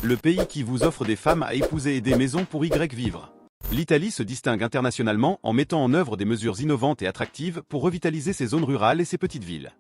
le pays qui vous offre des femmes à épouser et des maisons pour Y vivre. L'Italie se distingue internationalement en mettant en œuvre des mesures innovantes et attractives pour revitaliser ses zones rurales et ses petites villes.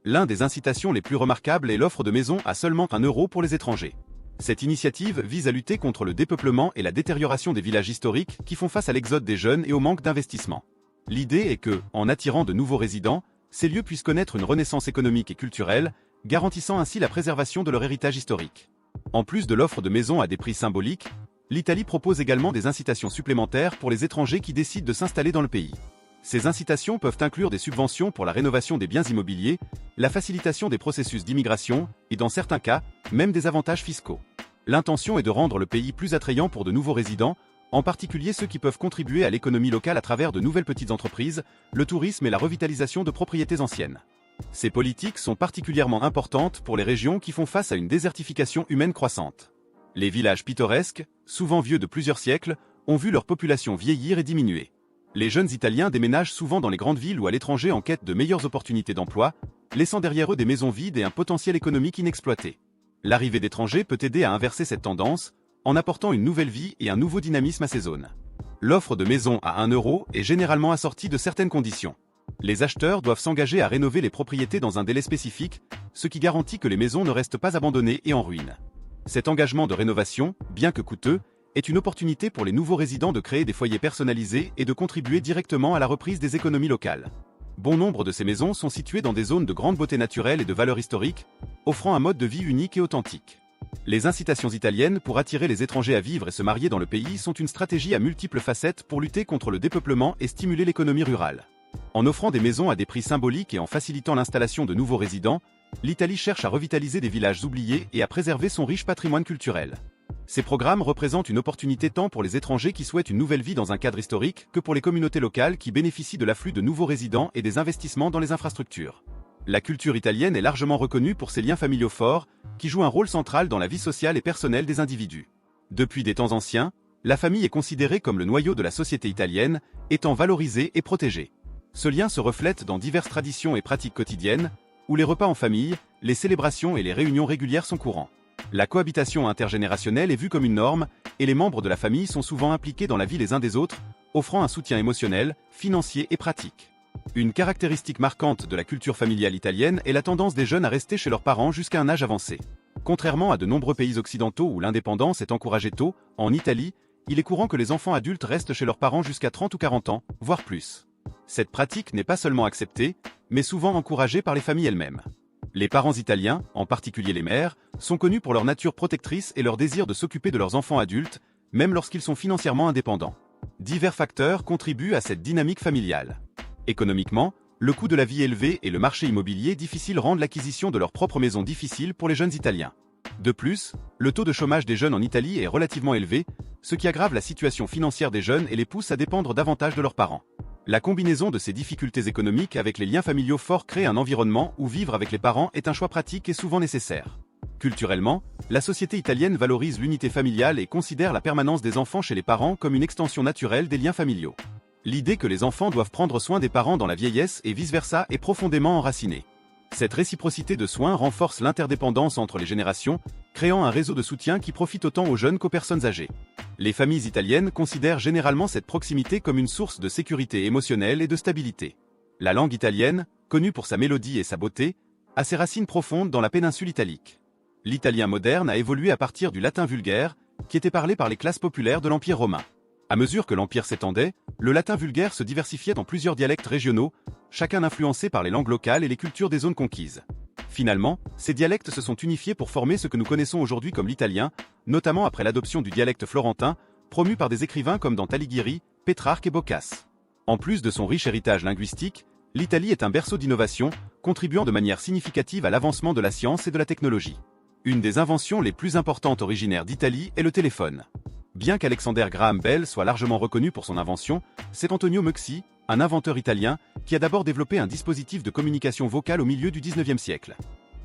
L'un des incitations les plus remarquables est l'offre de maisons à seulement 1 euro pour les étrangers. Cette initiative vise à lutter contre le dépeuplement et la détérioration des villages historiques qui font face à l'exode des jeunes et au manque d'investissement. L'idée est que, en attirant de nouveaux résidents, ces lieux puissent connaître une renaissance économique et culturelle, garantissant ainsi la préservation de leur héritage historique. En plus de l'offre de maisons à des prix symboliques, l'Italie propose également des incitations supplémentaires pour les étrangers qui décident de s'installer dans le pays. Ces incitations peuvent inclure des subventions pour la rénovation des biens immobiliers, la facilitation des processus d'immigration et, dans certains cas, même des avantages fiscaux. L'intention est de rendre le pays plus attrayant pour de nouveaux résidents, en particulier ceux qui peuvent contribuer à l'économie locale à travers de nouvelles petites entreprises, le tourisme et la revitalisation de propriétés anciennes. Ces politiques sont particulièrement importantes pour les régions qui font face à une désertification humaine croissante. Les villages pittoresques, souvent vieux de plusieurs siècles, ont vu leur population vieillir et diminuer. Les jeunes Italiens déménagent souvent dans les grandes villes ou à l'étranger en quête de meilleures opportunités d'emploi, laissant derrière eux des maisons vides et un potentiel économique inexploité. L'arrivée d'étrangers peut aider à inverser cette tendance, en apportant une nouvelle vie et un nouveau dynamisme à ces zones. L'offre de maisons à 1 euro est généralement assortie de certaines conditions. Les acheteurs doivent s'engager à rénover les propriétés dans un délai spécifique, ce qui garantit que les maisons ne restent pas abandonnées et en ruine. Cet engagement de rénovation, bien que coûteux, est une opportunité pour les nouveaux résidents de créer des foyers personnalisés et de contribuer directement à la reprise des économies locales. Bon nombre de ces maisons sont situées dans des zones de grande beauté naturelle et de valeur historique, offrant un mode de vie unique et authentique. Les incitations italiennes pour attirer les étrangers à vivre et se marier dans le pays sont une stratégie à multiples facettes pour lutter contre le dépeuplement et stimuler l'économie rurale. En offrant des maisons à des prix symboliques et en facilitant l'installation de nouveaux résidents, l'Italie cherche à revitaliser des villages oubliés et à préserver son riche patrimoine culturel. Ces programmes représentent une opportunité tant pour les étrangers qui souhaitent une nouvelle vie dans un cadre historique que pour les communautés locales qui bénéficient de l'afflux de nouveaux résidents et des investissements dans les infrastructures. La culture italienne est largement reconnue pour ses liens familiaux forts, qui jouent un rôle central dans la vie sociale et personnelle des individus. Depuis des temps anciens, la famille est considérée comme le noyau de la société italienne, étant valorisée et protégée. Ce lien se reflète dans diverses traditions et pratiques quotidiennes, où les repas en famille, les célébrations et les réunions régulières sont courants. La cohabitation intergénérationnelle est vue comme une norme, et les membres de la famille sont souvent impliqués dans la vie les uns des autres, offrant un soutien émotionnel, financier et pratique. Une caractéristique marquante de la culture familiale italienne est la tendance des jeunes à rester chez leurs parents jusqu'à un âge avancé. Contrairement à de nombreux pays occidentaux où l'indépendance est encouragée tôt, en Italie, il est courant que les enfants adultes restent chez leurs parents jusqu'à 30 ou 40 ans, voire plus. Cette pratique n'est pas seulement acceptée, mais souvent encouragée par les familles elles-mêmes. Les parents italiens, en particulier les mères, sont connus pour leur nature protectrice et leur désir de s'occuper de leurs enfants adultes, même lorsqu'ils sont financièrement indépendants. Divers facteurs contribuent à cette dynamique familiale. Économiquement, le coût de la vie élevé et le marché immobilier difficile rendent l'acquisition de leur propre maison difficile pour les jeunes Italiens. De plus, le taux de chômage des jeunes en Italie est relativement élevé, ce qui aggrave la situation financière des jeunes et les pousse à dépendre davantage de leurs parents. La combinaison de ces difficultés économiques avec les liens familiaux forts crée un environnement où vivre avec les parents est un choix pratique et souvent nécessaire. Culturellement, la société italienne valorise l'unité familiale et considère la permanence des enfants chez les parents comme une extension naturelle des liens familiaux. L'idée que les enfants doivent prendre soin des parents dans la vieillesse et vice-versa est profondément enracinée. Cette réciprocité de soins renforce l'interdépendance entre les générations, créant un réseau de soutien qui profite autant aux jeunes qu'aux personnes âgées. Les familles italiennes considèrent généralement cette proximité comme une source de sécurité émotionnelle et de stabilité. La langue italienne, connue pour sa mélodie et sa beauté, a ses racines profondes dans la péninsule italique. L'italien moderne a évolué à partir du latin vulgaire, qui était parlé par les classes populaires de l'Empire romain. À mesure que l'Empire s'étendait, le latin vulgaire se diversifiait dans plusieurs dialectes régionaux, chacun influencé par les langues locales et les cultures des zones conquises. Finalement, ces dialectes se sont unifiés pour former ce que nous connaissons aujourd'hui comme l'italien, notamment après l'adoption du dialecte florentin, promu par des écrivains comme Dante Alighieri, Pétrarque et Boccace. En plus de son riche héritage linguistique, l'Italie est un berceau d'innovation, contribuant de manière significative à l'avancement de la science et de la technologie. Une des inventions les plus importantes originaires d'Italie est le téléphone. Bien qu'Alexander Graham Bell soit largement reconnu pour son invention, c'est Antonio Meucci, un inventeur italien, qui a d'abord développé un dispositif de communication vocale au milieu du XIXe siècle.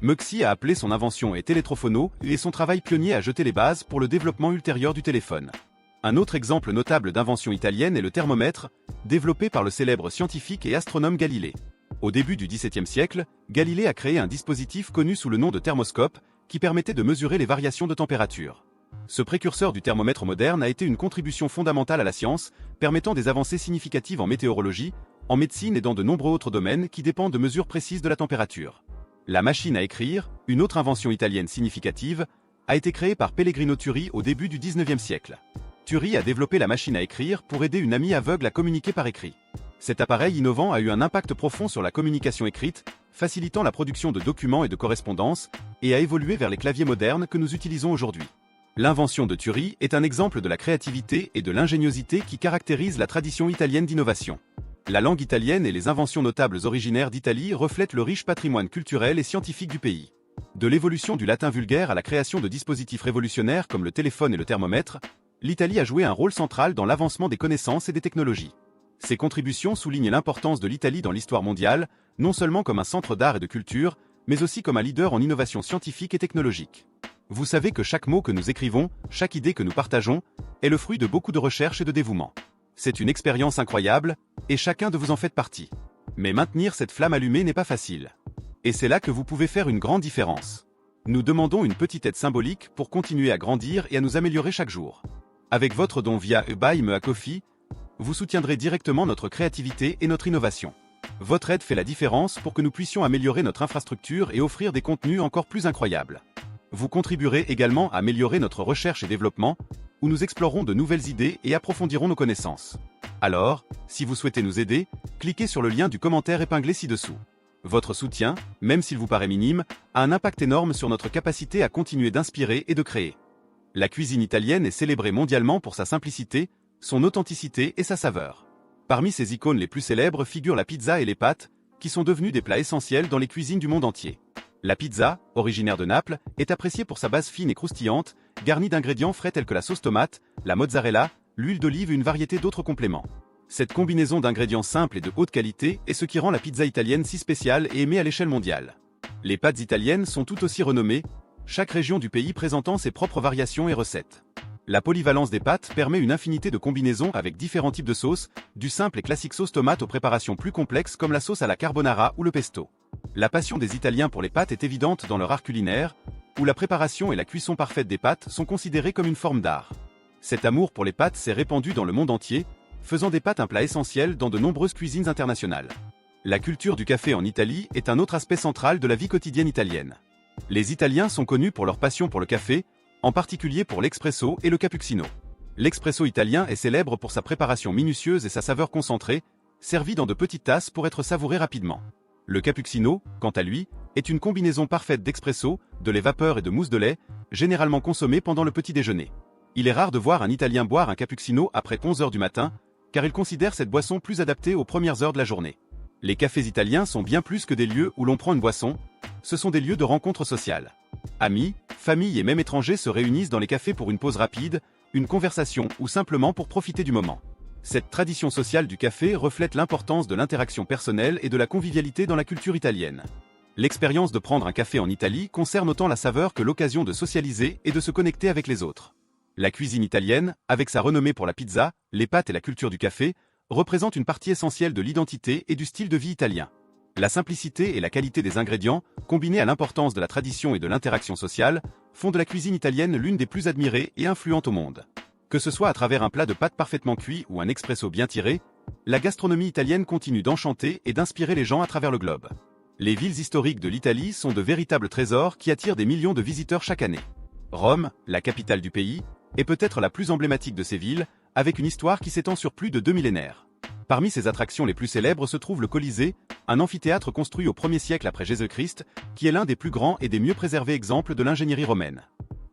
Meucci a appelé son invention télétrophono et son travail pionnier a jeté les bases pour le développement ultérieur du téléphone. Un autre exemple notable d'invention italienne est le thermomètre, développé par le célèbre scientifique et astronome Galilée. Au début du XVIIe siècle, Galilée a créé un dispositif connu sous le nom de thermoscope, qui permettait de mesurer les variations de température. Ce précurseur du thermomètre moderne a été une contribution fondamentale à la science, permettant des avancées significatives en météorologie, en médecine et dans de nombreux autres domaines qui dépendent de mesures précises de la température. La machine à écrire, une autre invention italienne significative, a été créée par Pellegrino Turri au début du XIXe siècle. Turri a développé la machine à écrire pour aider une amie aveugle à communiquer par écrit. Cet appareil innovant a eu un impact profond sur la communication écrite, facilitant la production de documents et de correspondances, et a évolué vers les claviers modernes que nous utilisons aujourd'hui. L'invention de Turri est un exemple de la créativité et de l'ingéniosité qui caractérise la tradition italienne d'innovation. La langue italienne et les inventions notables originaires d'Italie reflètent le riche patrimoine culturel et scientifique du pays. De l'évolution du latin vulgaire à la création de dispositifs révolutionnaires comme le téléphone et le thermomètre, l'Italie a joué un rôle central dans l'avancement des connaissances et des technologies. Ces contributions soulignent l'importance de l'Italie dans l'histoire mondiale, non seulement comme un centre d'art et de culture, mais aussi comme un leader en innovation scientifique et technologique. Vous savez que chaque mot que nous écrivons, chaque idée que nous partageons, est le fruit de beaucoup de recherche et de dévouement. C'est une expérience incroyable, et chacun de vous en fait partie. Mais maintenir cette flamme allumée n'est pas facile. Et c'est là que vous pouvez faire une grande différence. Nous demandons une petite aide symbolique pour continuer à grandir et à nous améliorer chaque jour. Avec votre don via Buy Me a Coffee, vous soutiendrez directement notre créativité et notre innovation. Votre aide fait la différence pour que nous puissions améliorer notre infrastructure et offrir des contenus encore plus incroyables. Vous contribuerez également à améliorer notre recherche et développement, où nous explorerons de nouvelles idées et approfondirons nos connaissances. Alors, si vous souhaitez nous aider, cliquez sur le lien du commentaire épinglé ci-dessous. Votre soutien, même s'il vous paraît minime, a un impact énorme sur notre capacité à continuer d'inspirer et de créer. La cuisine italienne est célébrée mondialement pour sa simplicité, son authenticité et sa saveur. Parmi ses icônes les plus célèbres figurent la pizza et les pâtes, qui sont devenus des plats essentiels dans les cuisines du monde entier. La pizza, originaire de Naples, est appréciée pour sa base fine et croustillante, garnie d'ingrédients frais tels que la sauce tomate, la mozzarella, l'huile d'olive et une variété d'autres compléments. Cette combinaison d'ingrédients simples et de haute qualité est ce qui rend la pizza italienne si spéciale et aimée à l'échelle mondiale. Les pâtes italiennes sont tout aussi renommées, chaque région du pays présentant ses propres variations et recettes. La polyvalence des pâtes permet une infinité de combinaisons avec différents types de sauces, du simple et classique sauce tomate aux préparations plus complexes comme la sauce à la carbonara ou le pesto. La passion des Italiens pour les pâtes est évidente dans leur art culinaire, où la préparation et la cuisson parfaite des pâtes sont considérées comme une forme d'art. Cet amour pour les pâtes s'est répandu dans le monde entier, faisant des pâtes un plat essentiel dans de nombreuses cuisines internationales. La culture du café en Italie est un autre aspect central de la vie quotidienne italienne. Les Italiens sont connus pour leur passion pour le café, en particulier pour l'espresso et le cappuccino. L'espresso italien est célèbre pour sa préparation minutieuse et sa saveur concentrée, servie dans de petites tasses pour être savourée rapidement. Le cappuccino, quant à lui, est une combinaison parfaite d'espresso, de lait vapeur et de mousse de lait, généralement consommée pendant le petit déjeuner. Il est rare de voir un Italien boire un cappuccino après 11 heures du matin, car il considère cette boisson plus adaptée aux premières heures de la journée. Les cafés italiens sont bien plus que des lieux où l'on prend une boisson, ce sont des lieux de rencontres sociales. Amis, familles et même étrangers se réunissent dans les cafés pour une pause rapide, une conversation ou simplement pour profiter du moment. Cette tradition sociale du café reflète l'importance de l'interaction personnelle et de la convivialité dans la culture italienne. L'expérience de prendre un café en Italie concerne autant la saveur que l'occasion de socialiser et de se connecter avec les autres. La cuisine italienne, avec sa renommée pour la pizza, les pâtes et la culture du café, représente une partie essentielle de l'identité et du style de vie italien. La simplicité et la qualité des ingrédients, combinées à l'importance de la tradition et de l'interaction sociale, font de la cuisine italienne l'une des plus admirées et influentes au monde. Que ce soit à travers un plat de pâtes parfaitement cuit ou un expresso bien tiré, la gastronomie italienne continue d'enchanter et d'inspirer les gens à travers le globe. Les villes historiques de l'Italie sont de véritables trésors qui attirent des millions de visiteurs chaque année. Rome, la capitale du pays, est peut-être la plus emblématique de ces villes, avec une histoire qui s'étend sur plus de 2 millénaires. Parmi ses attractions les plus célèbres se trouve le Colisée, un amphithéâtre construit au 1er siècle après Jésus-Christ, qui est l'un des plus grands et des mieux préservés exemples de l'ingénierie romaine.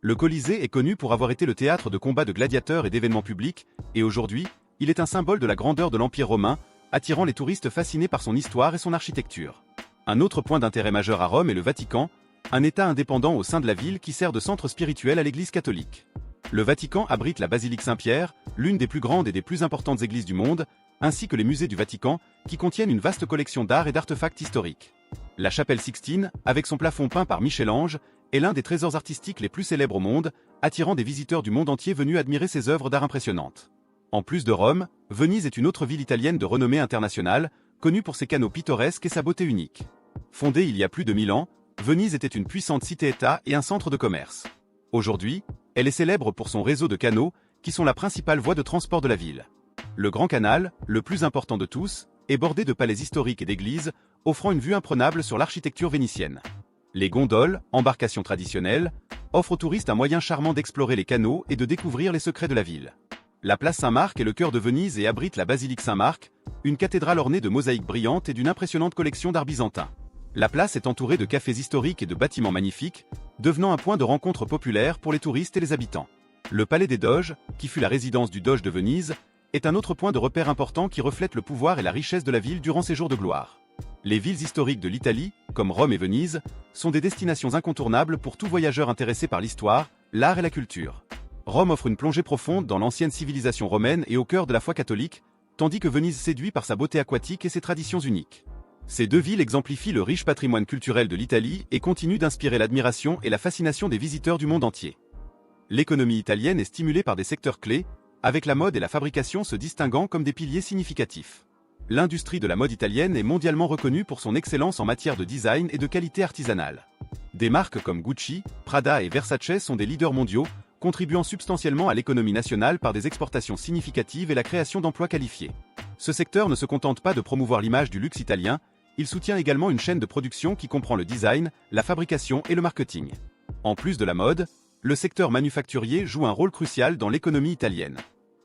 Le Colisée est connu pour avoir été le théâtre de combats de gladiateurs et d'événements publics, et aujourd'hui, il est un symbole de la grandeur de l'Empire romain, attirant les touristes fascinés par son histoire et son architecture. Un autre point d'intérêt majeur à Rome est le Vatican, un État indépendant au sein de la ville qui sert de centre spirituel à l'Église catholique. Le Vatican abrite la basilique Saint-Pierre, l'une des plus grandes et des plus importantes églises du monde, ainsi que les musées du Vatican, qui contiennent une vaste collection d'art et d'artefacts historiques. La chapelle Sixtine, avec son plafond peint par Michel-Ange, est l'un des trésors artistiques les plus célèbres au monde, attirant des visiteurs du monde entier venus admirer ses œuvres d'art impressionnantes. En plus de Rome, Venise est une autre ville italienne de renommée internationale, connue pour ses canaux pittoresques et sa beauté unique. Fondée il y a plus de 1000 ans, Venise était une puissante cité-État et un centre de commerce. Aujourd'hui, Elle est célèbre pour son réseau de canaux, qui sont la principale voie de transport de la ville. Le Grand Canal, le plus important de tous, est bordé de palais historiques et d'églises, offrant une vue imprenable sur l'architecture vénitienne. Les gondoles, embarcations traditionnelles, offrent aux touristes un moyen charmant d'explorer les canaux et de découvrir les secrets de la ville. La place Saint-Marc est le cœur de Venise et abrite la basilique Saint-Marc, une cathédrale ornée de mosaïques brillantes et d'une impressionnante collection d'art byzantin. La place est entourée de cafés historiques et de bâtiments magnifiques, devenant un point de rencontre populaire pour les touristes et les habitants. Le Palais des Doges, qui fut la résidence du Doge de Venise, est un autre point de repère important qui reflète le pouvoir et la richesse de la ville durant ses jours de gloire. Les villes historiques de l'Italie, comme Rome et Venise, sont des destinations incontournables pour tout voyageur intéressé par l'histoire, l'art et la culture. Rome offre une plongée profonde dans l'ancienne civilisation romaine et au cœur de la foi catholique, tandis que Venise séduit par sa beauté aquatique et ses traditions uniques. Ces deux villes exemplifient le riche patrimoine culturel de l'Italie et continuent d'inspirer l'admiration et la fascination des visiteurs du monde entier. L'économie italienne est stimulée par des secteurs clés, avec la mode et la fabrication se distinguant comme des piliers significatifs. L'industrie de la mode italienne est mondialement reconnue pour son excellence en matière de design et de qualité artisanale. Des marques comme Gucci, Prada et Versace sont des leaders mondiaux, contribuant substantiellement à l'économie nationale par des exportations significatives et la création d'emplois qualifiés. Ce secteur ne se contente pas de promouvoir l'image du luxe italien, il soutient également une chaîne de production qui comprend le design, la fabrication et le marketing. En plus de la mode, le secteur manufacturier joue un rôle crucial dans l'économie italienne.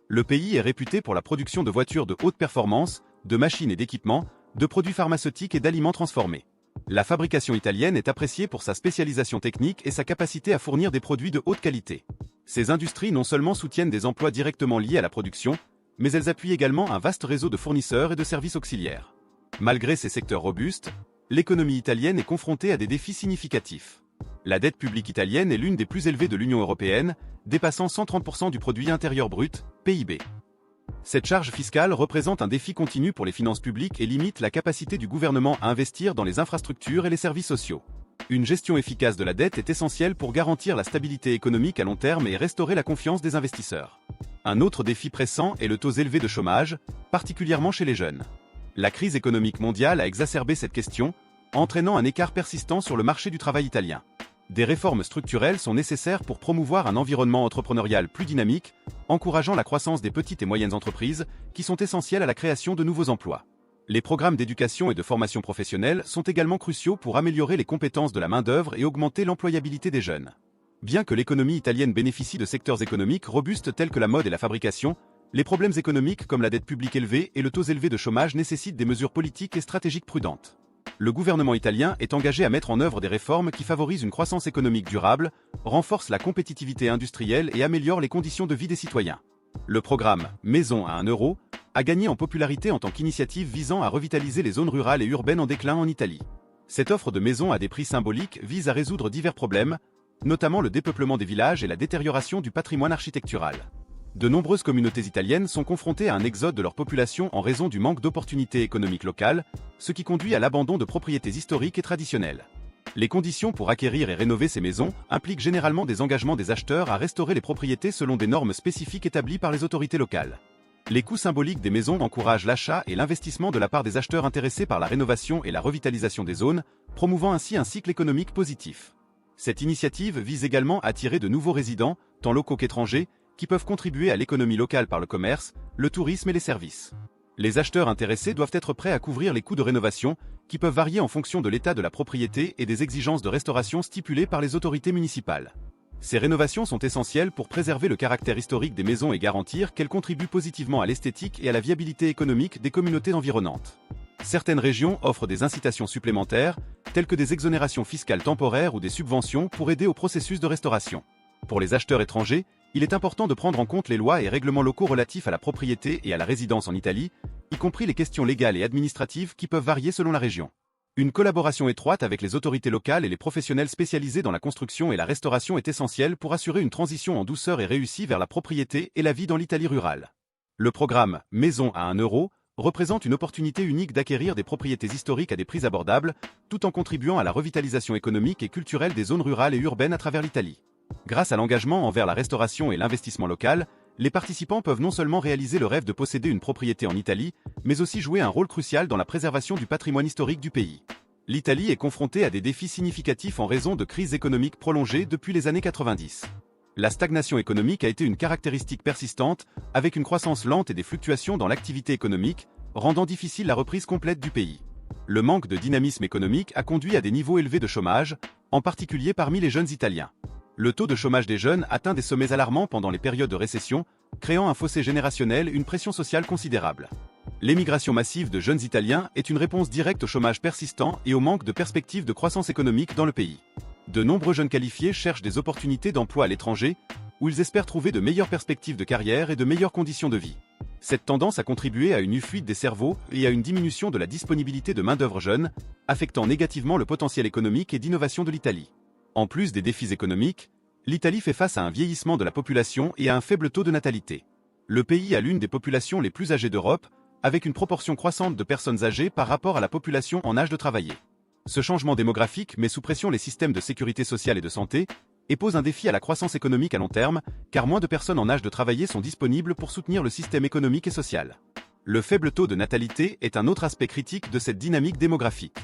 Le pays est réputé pour la production de voitures de haute performance, de machines et d'équipements, de produits pharmaceutiques et d'aliments transformés. La fabrication italienne est appréciée pour sa spécialisation technique et sa capacité à fournir des produits de haute qualité. Ces industries non seulement soutiennent des emplois directement liés à la production, mais elles appuient également un vaste réseau de fournisseurs et de services auxiliaires. Malgré ces secteurs robustes, l'économie italienne est confrontée à des défis significatifs. La dette publique italienne est l'une des plus élevées de l'Union européenne, dépassant 130% du produit intérieur brut, PIB. Cette charge fiscale représente un défi continu pour les finances publiques et limite la capacité du gouvernement à investir dans les infrastructures et les services sociaux. Une gestion efficace de la dette est essentielle pour garantir la stabilité économique à long terme et restaurer la confiance des investisseurs. Un autre défi pressant est le taux élevé de chômage, particulièrement chez les jeunes. La crise économique mondiale a exacerbé cette question, entraînant un écart persistant sur le marché du travail italien. Des réformes structurelles sont nécessaires pour promouvoir un environnement entrepreneurial plus dynamique, encourageant la croissance des petites et moyennes entreprises, qui sont essentielles à la création de nouveaux emplois. Les programmes d'éducation et de formation professionnelle sont également cruciaux pour améliorer les compétences de la main-d'œuvre et augmenter l'employabilité des jeunes. Bien que l'économie italienne bénéficie de secteurs économiques robustes tels que la mode et la fabrication, les problèmes économiques comme la dette publique élevée et le taux élevé de chômage nécessitent des mesures politiques et stratégiques prudentes. Le gouvernement italien est engagé à mettre en œuvre des réformes qui favorisent une croissance économique durable, renforcent la compétitivité industrielle et améliorent les conditions de vie des citoyens. Le programme « Maison à 1 euro » a gagné en popularité en tant qu'initiative visant à revitaliser les zones rurales et urbaines en déclin en Italie. Cette offre de maisons à des prix symboliques vise à résoudre divers problèmes, notamment le dépeuplement des villages et la détérioration du patrimoine architectural. De nombreuses communautés italiennes sont confrontées à un exode de leur population en raison du manque d'opportunités économiques locales, ce qui conduit à l'abandon de propriétés historiques et traditionnelles. Les conditions pour acquérir et rénover ces maisons impliquent généralement des engagements des acheteurs à restaurer les propriétés selon des normes spécifiques établies par les autorités locales. Les coûts symboliques des maisons encouragent l'achat et l'investissement de la part des acheteurs intéressés par la rénovation et la revitalisation des zones, promouvant ainsi un cycle économique positif. Cette initiative vise également à attirer de nouveaux résidents, tant locaux qu'étrangers, qui peuvent contribuer à l'économie locale par le commerce, le tourisme et les services. Les acheteurs intéressés doivent être prêts à couvrir les coûts de rénovation, qui peuvent varier en fonction de l'état de la propriété et des exigences de restauration stipulées par les autorités municipales. Ces rénovations sont essentielles pour préserver le caractère historique des maisons et garantir qu'elles contribuent positivement à l'esthétique et à la viabilité économique des communautés environnantes. Certaines régions offrent des incitations supplémentaires, telles que des exonérations fiscales temporaires ou des subventions pour aider au processus de restauration. Pour les acheteurs étrangers, il est important de prendre en compte les lois et règlements locaux relatifs à la propriété et à la résidence en Italie, y compris les questions légales et administratives qui peuvent varier selon la région. Une collaboration étroite avec les autorités locales et les professionnels spécialisés dans la construction et la restauration est essentielle pour assurer une transition en douceur et réussie vers la propriété et la vie dans l'Italie rurale. Le programme « Maison à 1 euro » représente une opportunité unique d'acquérir des propriétés historiques à des prix abordables, tout en contribuant à la revitalisation économique et culturelle des zones rurales et urbaines à travers l'Italie. Grâce à l'engagement envers la restauration et l'investissement local, les participants peuvent non seulement réaliser le rêve de posséder une propriété en Italie, mais aussi jouer un rôle crucial dans la préservation du patrimoine historique du pays. L'Italie est confrontée à des défis significatifs en raison de crises économiques prolongées depuis les années 90. La stagnation économique a été une caractéristique persistante, avec une croissance lente et des fluctuations dans l'activité économique, rendant difficile la reprise complète du pays. Le manque de dynamisme économique a conduit à des niveaux élevés de chômage, en particulier parmi les jeunes Italiens. Le taux de chômage des jeunes atteint des sommets alarmants pendant les périodes de récession, créant un fossé générationnel et une pression sociale considérable. L'émigration massive de jeunes Italiens est une réponse directe au chômage persistant et au manque de perspectives de croissance économique dans le pays. De nombreux jeunes qualifiés cherchent des opportunités d'emploi à l'étranger, où ils espèrent trouver de meilleures perspectives de carrière et de meilleures conditions de vie. Cette tendance a contribué à une fuite des cerveaux et à une diminution de la disponibilité de main-d'œuvre jeune, affectant négativement le potentiel économique et d'innovation de l'Italie. En plus des défis économiques, l'Italie fait face à un vieillissement de la population et à un faible taux de natalité. Le pays a l'une des populations les plus âgées d'Europe, avec une proportion croissante de personnes âgées par rapport à la population en âge de travailler. Ce changement démographique met sous pression les systèmes de sécurité sociale et de santé, et pose un défi à la croissance économique à long terme, car moins de personnes en âge de travailler sont disponibles pour soutenir le système économique et social. Le faible taux de natalité est un autre aspect critique de cette dynamique démographique.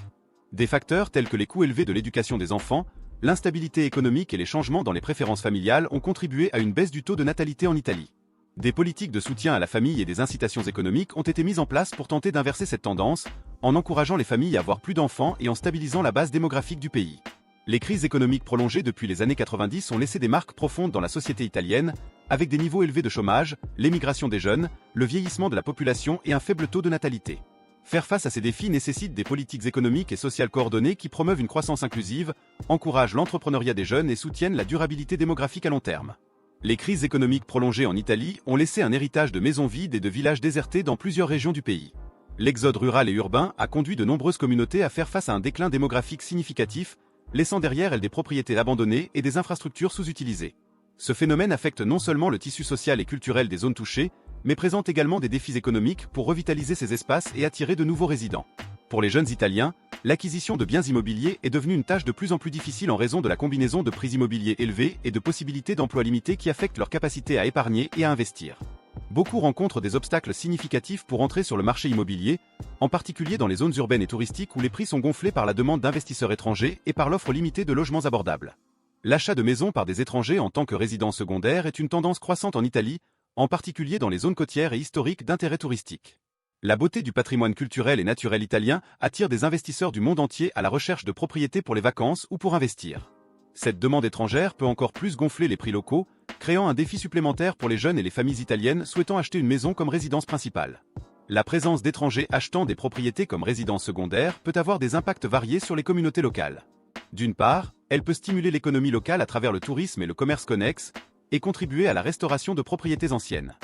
Des facteurs tels que les coûts élevés de l'éducation des enfants, l'instabilité économique et les changements dans les préférences familiales ont contribué à une baisse du taux de natalité en Italie. Des politiques de soutien à la famille et des incitations économiques ont été mises en place pour tenter d'inverser cette tendance, en encourageant les familles à avoir plus d'enfants et en stabilisant la base démographique du pays. Les crises économiques prolongées depuis les années 90 ont laissé des marques profondes dans la société italienne, avec des niveaux élevés de chômage, l'émigration des jeunes, le vieillissement de la population et un faible taux de natalité. Faire face à ces défis nécessite des politiques économiques et sociales coordonnées qui promeuvent une croissance inclusive, encouragent l'entrepreneuriat des jeunes et soutiennent la durabilité démographique à long terme. Les crises économiques prolongées en Italie ont laissé un héritage de maisons vides et de villages désertés dans plusieurs régions du pays. L'exode rural et urbain a conduit de nombreuses communautés à faire face à un déclin démographique significatif, laissant derrière elles des propriétés abandonnées et des infrastructures sous-utilisées. Ce phénomène affecte non seulement le tissu social et culturel des zones touchées, mais présente également des défis économiques pour revitaliser ces espaces et attirer de nouveaux résidents. Pour les jeunes Italiens, l'acquisition de biens immobiliers est devenue une tâche de plus en plus difficile en raison de la combinaison de prix immobiliers élevés et de possibilités d'emploi limitées qui affectent leur capacité à épargner et à investir. Beaucoup rencontrent des obstacles significatifs pour entrer sur le marché immobilier, en particulier dans les zones urbaines et touristiques où les prix sont gonflés par la demande d'investisseurs étrangers et par l'offre limitée de logements abordables. L'achat de maisons par des étrangers en tant que résidents secondaires est une tendance croissante en Italie, en particulier dans les zones côtières et historiques d'intérêt touristique. La beauté du patrimoine culturel et naturel italien attire des investisseurs du monde entier à la recherche de propriétés pour les vacances ou pour investir. Cette demande étrangère peut encore plus gonfler les prix locaux, créant un défi supplémentaire pour les jeunes et les familles italiennes souhaitant acheter une maison comme résidence principale. La présence d'étrangers achetant des propriétés comme résidence secondaire peut avoir des impacts variés sur les communautés locales. D'une part, elle peut stimuler l'économie locale à travers le tourisme et le commerce connexe, et contribuer à la restauration de propriétés anciennes.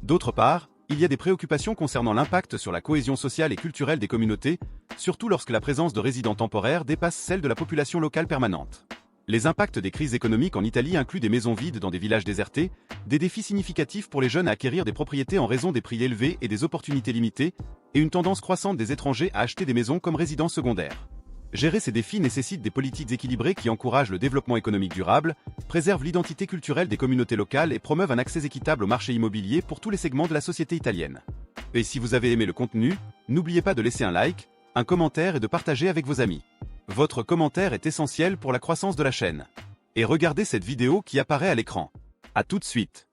D'autre part, il y a des préoccupations concernant l'impact sur la cohésion sociale et culturelle des communautés, surtout lorsque la présence de résidents temporaires dépasse celle de la population locale permanente. Les impacts des crises économiques en Italie incluent des maisons vides dans des villages désertés, des défis significatifs pour les jeunes à acquérir des propriétés en raison des prix élevés et des opportunités limitées, et une tendance croissante des étrangers à acheter des maisons comme résidences secondaires. Gérer ces défis nécessite des politiques équilibrées qui encouragent le développement économique durable, préservent l'identité culturelle des communautés locales et promeuvent un accès équitable au marché immobilier pour tous les segments de la société italienne. Et si vous avez aimé le contenu, n'oubliez pas de laisser un like, un commentaire et de partager avec vos amis. Votre commentaire est essentiel pour la croissance de la chaîne. Et regardez cette vidéo qui apparaît à l'écran. À tout de suite.